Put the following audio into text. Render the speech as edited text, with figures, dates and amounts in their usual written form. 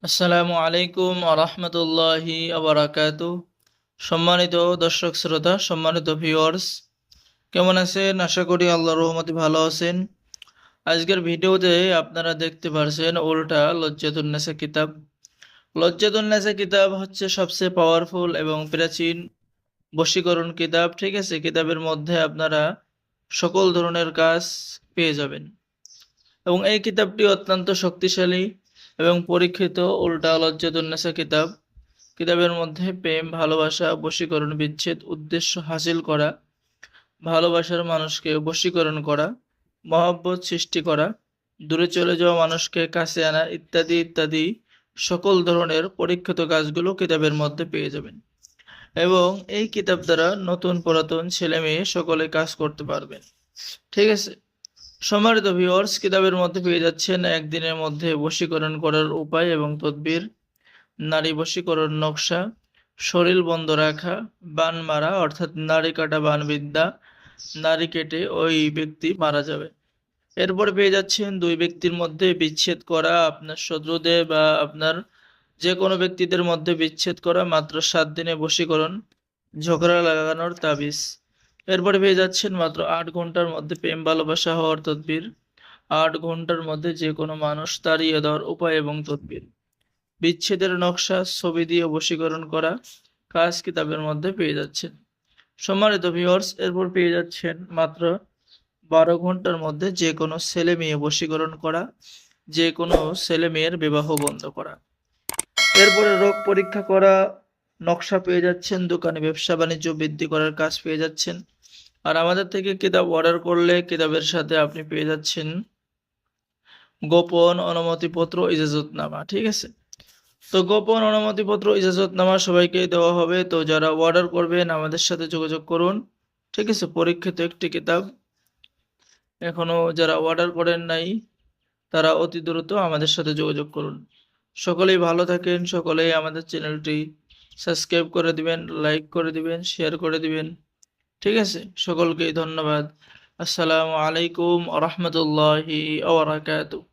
আসসালামু আলাইকুম আরহামতুল্লাহি আবরাকাতু। সম্মানিত দর্শক শ্রোতা, সম্মানিত ভিউয়ার্স, কেমন আছেন? আশা করি আল্লাহর রহমতে ভালো আছেন। আজকের ভিডিওতে আপনারা দেখতে পারছেন উল্টা লজ্জাতুন্নেসা কিতাব। লজ্জাতুন্নেসা কিতাব হচ্ছে সবচেয়ে পাওয়ারফুল এবং প্রাচীন বশীকরণ কিতাব। ঠিক আছে, কিতাবের মধ্যে আপনারা সকল ধরনের কাজ পেয়ে যাবেন এবং এই কিতাবটি অত্যন্ত শক্তিশালী এবং পরীক্ষিত উল্টা লজ্জাতুন্নেসা কিতাব। কিতাবের মধ্যে প্রেম, ভালোবাসা, বশীকরণ, বিচ্ছেদ, উদ্দেশ্য হাসিল করা, ভালোবাসার মানুষকে বশীকরণ করা, মহব্বত সৃষ্টি করা, দূরে চলে যাওয়া মানুষকে কাছে আনা ইত্যাদি ইত্যাদি সকল ধরনের পরীক্ষিত কাজগুলো কিতাবের মধ্যে পেয়ে যাবেন এবং এই কিতাব দ্বারা নতুন পুরাতন ছেলে মেয়ে সকলে কাজ করতে পারবেন। ঠিক আছে, সম্মানিত ভিউয়ার্স, কিতাবের মধ্যে পেয়ে যাচ্ছেন একদিনের মধ্যে বশীকরণ করার উপায় এবং তদবির, নারী বশীকরণ নকশা, শরীর বন্ধ রাখা, বান মারা অর্থাৎ নারী কাটা বান বিদ্যা, নারী কেটে ওই ব্যক্তি মারা যাবে। এরপরে পেয়ে যাচ্ছেন দুই ব্যক্তির মধ্যে বিচ্ছেদ করা, আপনার শত্রুদের বা আপনার যে কোনো ব্যক্তিদের মধ্যে বিচ্ছেদ করা মাত্র 7 দিনে বশীকরণ, ঝগড়া লাগানোর তাবিজ। এরপরে পেয়ে যাচ্ছেন মাত্র 8 ঘন্টার মধ্যে প্রেম ভালোবাসা হওয়ার তদবির, 8 ঘন্টার মধ্যে যে কোনো মানুষ তাড়িয়ে দেওয়ার উপায় এবং তদবির, বিচ্ছেদের নকশা, ছবি দিয়ে বশীকরণ করা কাজ কিতাবের মধ্যে পেয়ে যাচ্ছেন। সম্মানিত ভিউয়ার্স, এরপর পেয়ে যাচ্ছেন মাত্র 12 ঘন্টার মধ্যে যে কোনো ছেলে মেয়ে বশীকরণ করা, যে কোনো ছেলে মেয়ের বিবাহ বন্ধ করা। এরপরে রোগ পরীক্ষা করা নকশা পেয়ে যাচ্ছেন, দোকানে ব্যবসা বাণিজ্য বৃদ্ধি করার কাজ পেয়ে যাচ্ছেন। আর আমাদের থেকে কিতাব অর্ডার করলে কিতাবের সাথে আপনি পেয়ে যাচ্ছেন গোপন অনুমতিপত্র, ইজাজতনামা। ঠিক আছে, তো গোপন অনুমতিপত্র, ইজাজতনামা সবাইকে দেওয়া হবে। তো যারা অর্ডার করবেন আমাদের সাথে যোগাযোগ করুন। ঠিক আছে, পরীক্ষিত একটি কিতাব। এখনো যারা অর্ডার করেন নাই তারা অতি দ্রুত আমাদের সাথে যোগাযোগ করুন। সকলেই ভালো থাকেন, সকলেই আমাদের চ্যানেলটি সাবস্ক্রাইব করে দিবেন, লাইক করে দিবেন, শেয়ার করে দিবেন। ঠিক আছে, সকলকেই ধন্যবাদ। আসসালামু আলাইকুম ওয়া রাহমাতুল্লাহি ওয়া বারাকাতুহু।